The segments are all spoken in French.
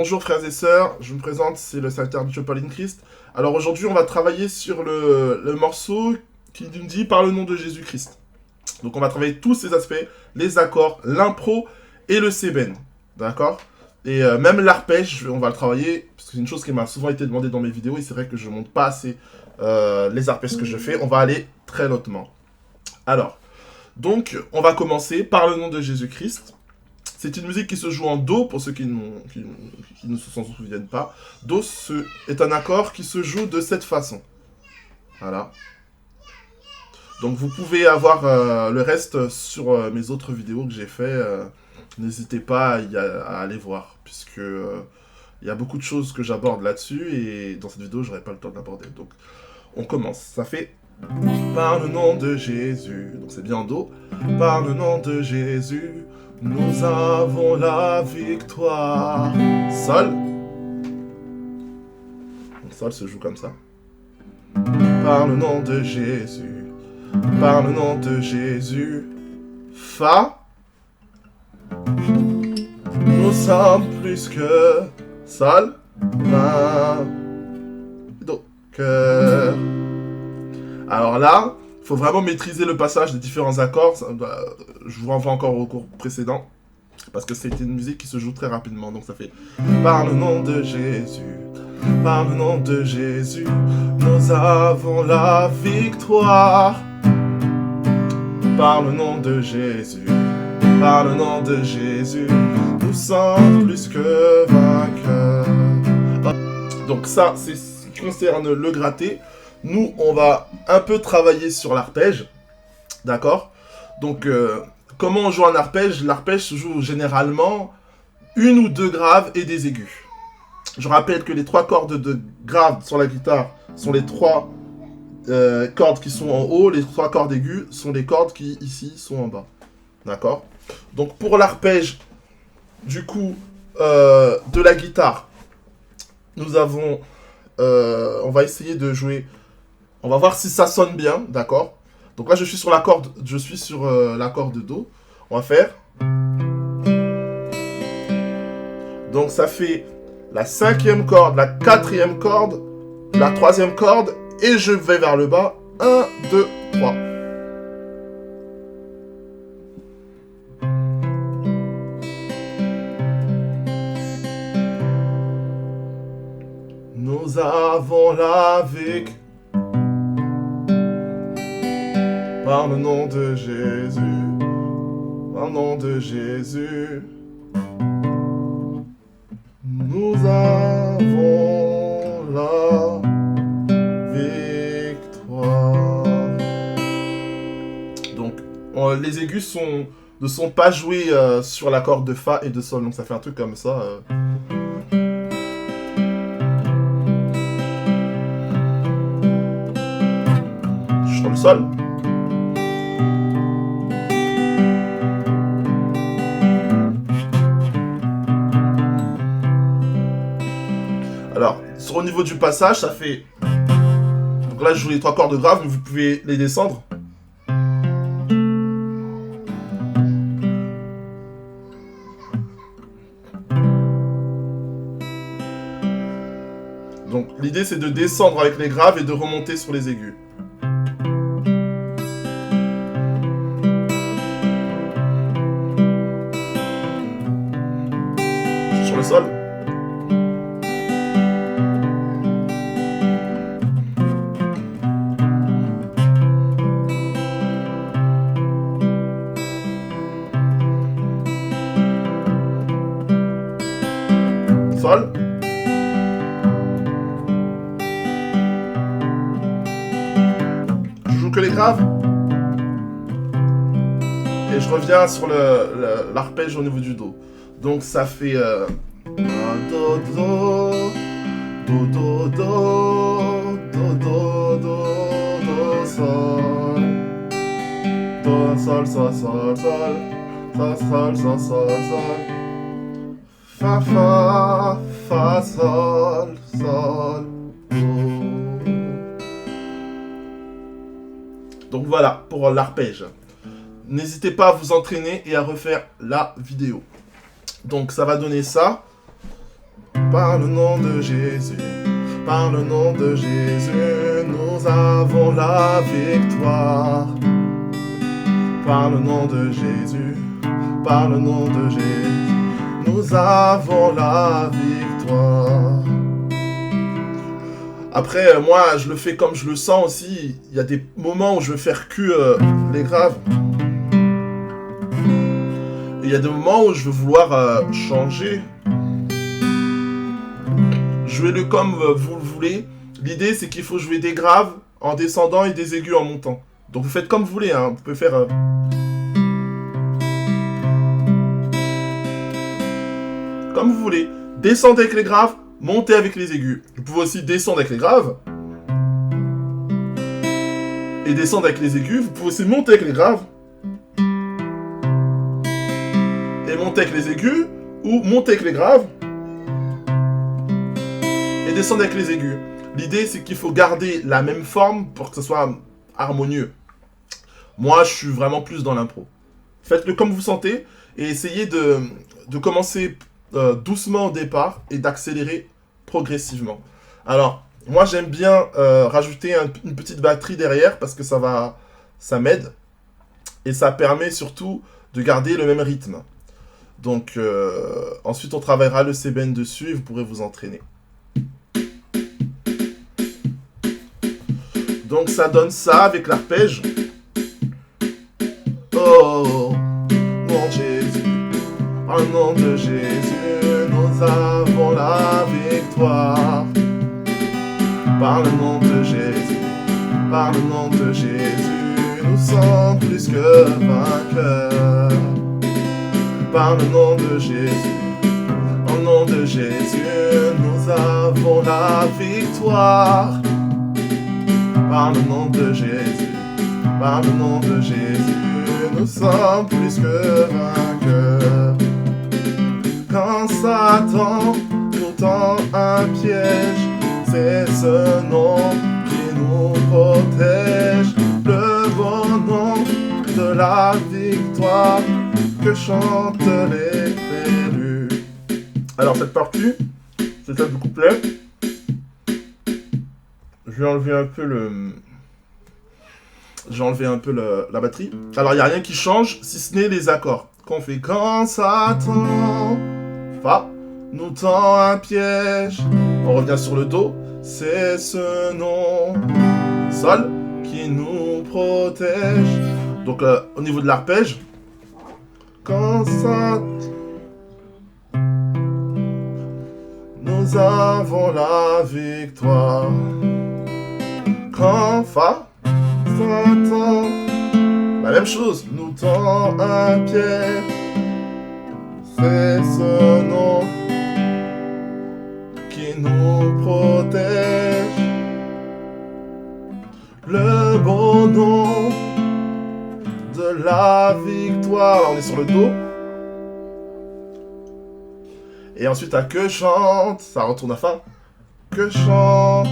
Bonjour frères et sœurs, je me présente, c'est le serviteur de Pauline Christ. Alors aujourd'hui, on va travailler sur le morceau qui nous dit par le nom de Jésus-Christ. Donc on va travailler tous ces aspects, les accords, l'impro et le sében. D'accord? Et même l'arpège, on va le travailler, parce que c'est une chose qui m'a souvent été demandée dans mes vidéos, et c'est vrai que je ne montre pas assez les arpèges que je fais. On va aller très lentement. Alors, donc, on va commencer par le nom de Jésus-Christ. C'est une musique qui se joue en Do, pour ceux qui ne s'en souviennent pas. Do est un accord qui se joue de cette façon. Voilà. Donc vous pouvez avoir le reste sur mes autres vidéos que j'ai fait. N'hésitez pas à aller voir, puisque il y a beaucoup de choses que j'aborde là-dessus, et dans cette vidéo, j'aurai pas le temps d'aborder. Donc, on commence. Ça fait... Par le nom de Jésus, donc c'est bien en Do. Par le nom de Jésus, nous avons la victoire. Sol. Donc Sol se joue comme ça. Par le nom de Jésus, par le nom de Jésus. Fa. Nous sommes plus que Sol. Fa. Do. Cœur. Alors là, il faut vraiment maîtriser le passage des différents accords. Je vous renvoie encore au cours précédent, parce que c'est une musique qui se joue très rapidement. Donc ça fait par le nom de Jésus, par le nom de Jésus, nous avons la victoire. Par le nom de Jésus, par le nom de Jésus, nous sommes plus que vainqueurs. Donc ça, c'est ce qui concerne le gratté. Nous, on va un peu travailler sur l'arpège, d'accord? Donc, comment on joue un arpège? L'arpège se joue généralement une ou deux graves et des aigus. Je rappelle que les trois cordes de graves sur la guitare sont les trois cordes qui sont en haut, les trois cordes aiguës sont les cordes qui, ici, sont en bas, d'accord? Donc, pour l'arpège, du coup, de la guitare, nous avons... on va essayer de jouer... On va voir si ça sonne bien, d'accord? Donc là, je suis sur la corde de Do. On va faire. Donc ça fait la cinquième corde, la quatrième corde, la troisième corde, et je vais vers le bas. 1, 2, 3. Nous avons la victoire. Par le nom de Jésus, par le nom de Jésus, nous avons la victoire. Donc, les aigus ne sont pas joués sur la corde de Fa et de Sol, donc ça fait un truc comme ça. Sur le Sol. Alors, au niveau du passage, ça fait... Donc là, je joue les trois cordes graves, mais vous pouvez les descendre. Donc, l'idée, c'est de descendre avec les graves et de remonter sur les aigus. Sur le Sol. Sol. Je joue que les graves. Et je reviens sur l'arpège au niveau du Do. Donc ça fait Do, do, do, do, do, do, do, do, do, sol. Do, sol, sol, sol, sol. Sol, sol, sol, sol, sol. Fa, fa, fa, sol, sol, do. Donc voilà, pour l'arpège. N'hésitez pas à vous entraîner et à refaire la vidéo. Donc ça va donner ça. Par le nom de Jésus, par le nom de Jésus, nous avons la victoire. Par le nom de Jésus, par le nom de Jésus, nous avons la victoire. Après, moi, je le fais comme je le sens aussi. Il y a des moments où je veux faire que les graves. Et il y a des moments où je veux vouloir changer. Jouez-le comme vous le voulez. L'idée, c'est qu'il faut jouer des graves en descendant et des aigus en montant. Donc vous faites comme vous voulez, hein. Vous pouvez faire... comme vous voulez. Descendez avec les graves, montez avec les aigus. Vous pouvez aussi descendre avec les graves. Et descendre avec les aigus. Vous pouvez aussi monter avec les graves. Et monter avec les aigus. Ou monter avec les graves. Et descendre avec les aigus. L'idée, c'est qu'il faut garder la même forme pour que ce soit harmonieux. Moi, je suis vraiment plus dans l'impro. Faites-le comme vous sentez et essayez de commencer doucement au départ et d'accélérer progressivement. Alors, moi, j'aime bien rajouter une petite batterie derrière parce que ça m'aide et ça permet surtout de garder le même rythme. Donc, ensuite, on travaillera le sébène dessus et vous pourrez vous entraîner. Donc, ça donne ça avec l'arpège. Oh, mon Jésus, en nom de Jésus, nous avons la victoire. Par le nom de Jésus, par le nom de Jésus, nous sommes plus que vainqueurs. Par le nom de Jésus, en nom de Jésus, nous avons la victoire. Par le nom de Jésus, par le nom de Jésus, nous sommes plus que vainqueurs. Quand Satan nous tend un piège, c'est ce nom qui nous protège. Le bon nom de la victoire que chantent les élus. Alors cette partie, c'est celle du couplet. Je vais enlever un peu la batterie. Alors, il n'y a rien qui change, si ce n'est les accords. Qu'on fait quand Satan, Fa, nous tend un piège. On revient sur le Do. C'est ce nom, Sol, qui nous protège. Donc, au niveau de l'arpège, quand Satan, nous avons la victoire. Quand Fa, Satan, la même chose, nous tend un piège. C'est ce nom qui nous protège. Le beau nom de la victoire. Alors, on est sur le Do. Et ensuite à que chante, ça retourne à Fa. Que chante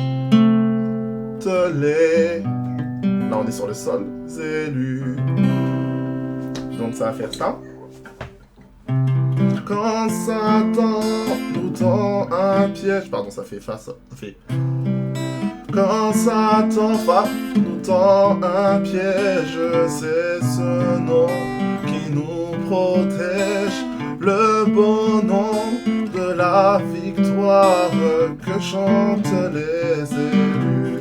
les... Là on est sur le sol, élus. Donc ça va faire ça. Quand Satan nous tend un piège... Pardon, ça fait Fa, ça fait... Quand Satan Fa nous tend un piège, c'est ce nom qui nous protège. Le bon nom de la victoire que chantent les élus.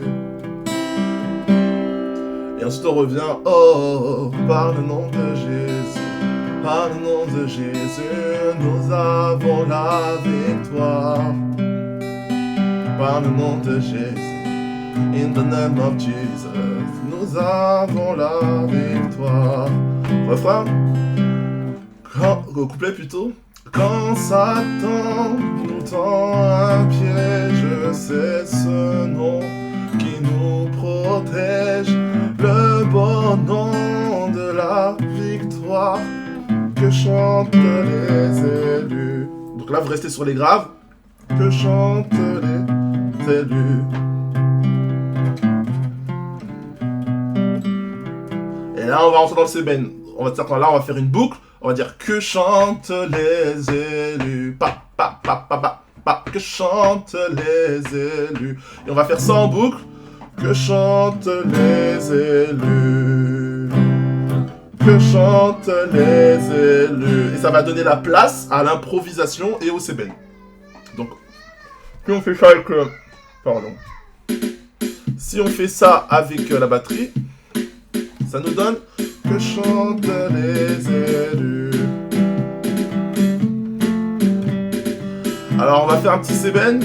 Et ensuite on revient, oh, par le nom de Jésus, par le nom de Jésus, nous avons la victoire. Par le nom de Jésus, in the name of Jesus, nous avons la victoire. Refrain. Au couplet plutôt. Quand Satan nous tend un piège, c'est ce nom qui nous protège. Le bon nom de la victoire que chantent les élus. Donc là, vous restez sur les graves. Que chantent les élus. Et là, on va rentrer dans le sébène. On va dire que là, on va faire une boucle. On va dire que chantent les élus. Pa, pa, pa, pa, pa, pa. que chantent les élus. Et on va faire ça en boucle. Que chantent les élus. Que chantent les élus. Et ça va donner la place à l'improvisation et au sébène. Donc, si on fait ça avec... pardon. Si on fait ça avec la batterie, ça nous donne que chantent les élus. Alors on va faire un petit sébène.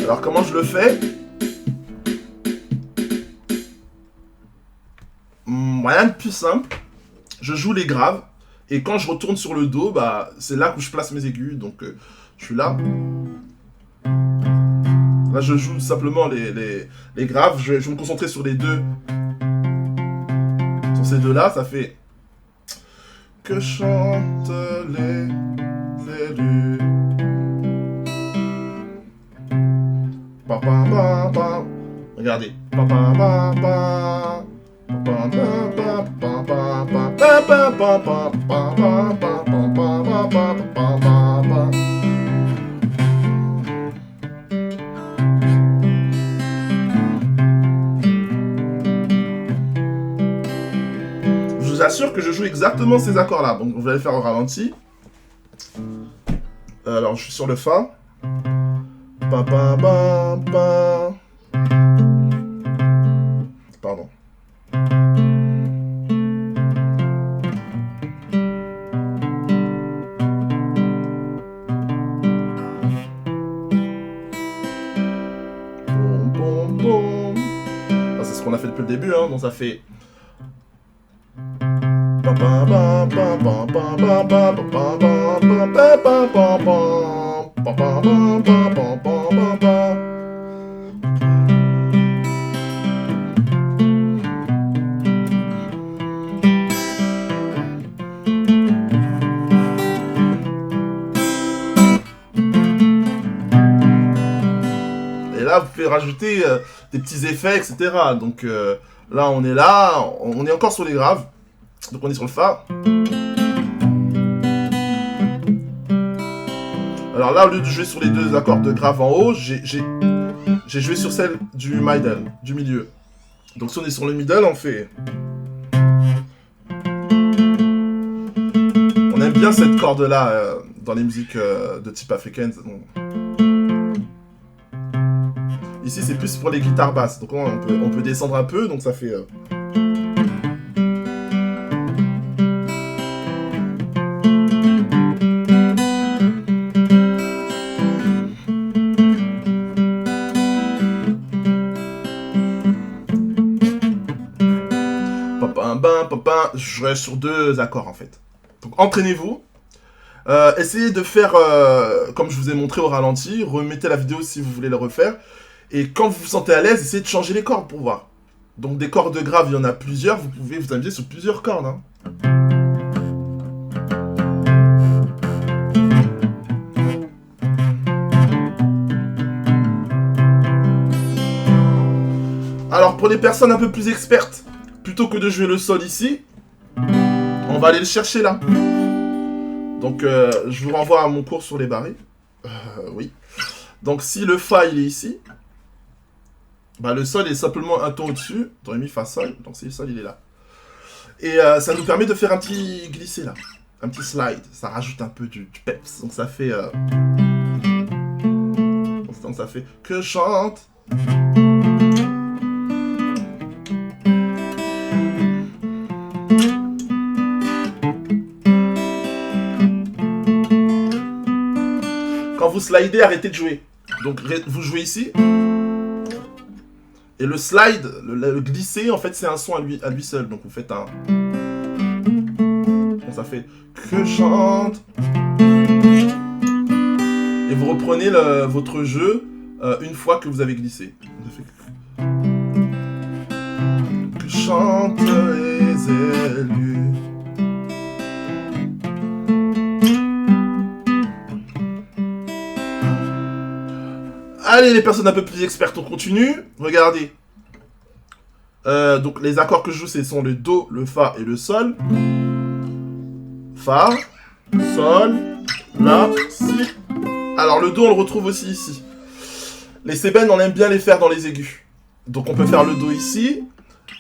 Alors comment je le fais? Rien de plus simple. Je joue les graves. Et quand je retourne sur le Do, bah, c'est là où je place mes aigus. Donc je suis là. Là je joue simplement les graves. Je vais me concentrer sur les deux. Sur ces deux-là, ça fait... Que chantent les élus. Pa, pa, pa, pa. Regardez. Pa, pa, pa, pa. Je vous assure que je joue exactement ces accords-là. Donc vous allez faire au ralenti. Alors je suis sur le Fa. Pa, pa, pa, pa. Pardon. Boum, boum, boum. C'est ce qu'on a fait depuis le début, hein, donc ça fait... Et là, vous pouvez rajouter des petits effets, etc. Donc là, on est encore sur les graves. Donc on est sur le Fa. Alors là, au lieu de jouer sur les deux accords de grave en haut, j'ai joué sur celle du middle, du milieu. Donc si on est sur le middle, on fait... On aime bien cette corde-là dans les musiques de type africaine. Ici, c'est plus pour les guitares basses. Donc on peut descendre un peu, donc ça fait... Je reste sur deux accords en fait. Donc entraînez-vous. Essayez de faire comme je vous ai montré au ralenti. Remettez la vidéo si vous voulez le refaire. Et quand vous vous sentez à l'aise, essayez de changer les cordes pour voir. Donc des cordes graves, il y en a plusieurs. Vous pouvez vous amuser sur plusieurs cordes. Hein. Alors pour les personnes un peu plus expertes, plutôt que de jouer le sol ici, on va aller le chercher là. Donc je vous renvoie à mon cours sur les barrés. Oui. Donc si le Fa il est ici, bah, le sol est simplement un ton au-dessus. Dans mi Fa sol. Donc si le sol il est là. Et ça nous permet de faire un petit glissé là. Un petit slide. Ça rajoute un peu du peps. Donc ça fait... Donc ça fait que chante. Quand vous slidez, arrêtez de jouer. Donc vous jouez ici. Et le slide, le glisser, en fait, c'est un son à lui seul. Donc vous faites un... Donc ça fait que chante. Et vous reprenez votre jeu une fois que vous avez glissé. Ça fait que chantent les élus. Allez, les personnes un peu plus expertes, on continue. Regardez. Donc, les accords que je joue, ce sont le Do, le Fa et le Sol. Fa, Sol, La, Si. Alors, le Do, on le retrouve aussi ici. Les sébènes, on aime bien les faire dans les aigus. Donc, on peut faire le Do ici.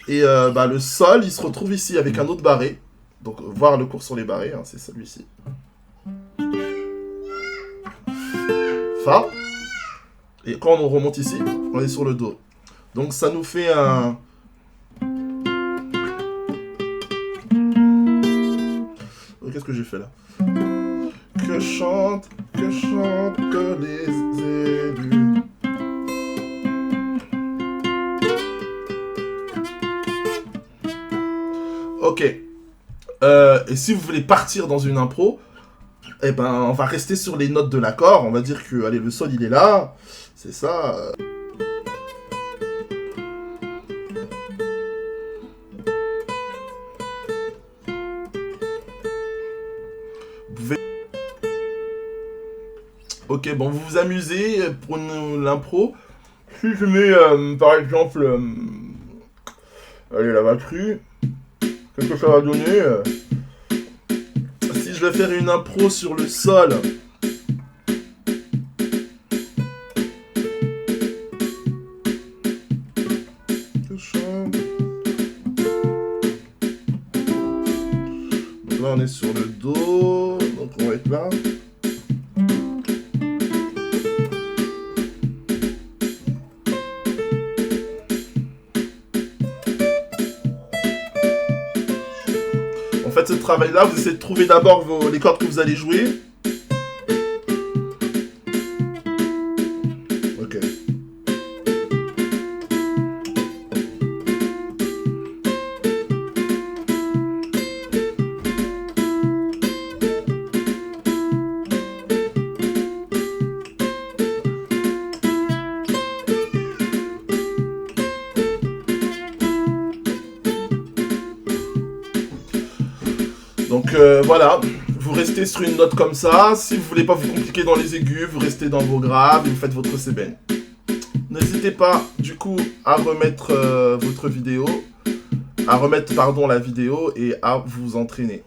Et le Sol, il se retrouve ici avec un autre barré. Donc, voir le cours sur les barrés, hein, c'est celui-ci. Fa. Et quand on remonte ici, on est sur le Do. Donc, ça nous fait un... Qu'est-ce que j'ai fait là? Que chantent les élus. Ok. Et si vous voulez partir dans une impro, eh ben, on va rester sur les notes de l'accord. On va dire que, allez, le Sol, il est là. C'est ça. Ok, bon, vous vous amusez pour l'impro. Si je mets, par exemple, allez, la Vacrue, qu'est-ce que ça va donner si je vais faire une impro sur le Sol. Donc là, on est sur le Do, donc on va être là. En fait, ce travail-là, vous essayez de trouver d'abord les cordes que vous allez jouer. Ok. Donc voilà, vous restez sur une note comme ça. Si vous voulez pas vous compliquer dans les aigus, vous restez dans vos graves et vous faites votre sébène. N'hésitez pas du coup à remettre votre vidéo, la vidéo et à vous entraîner.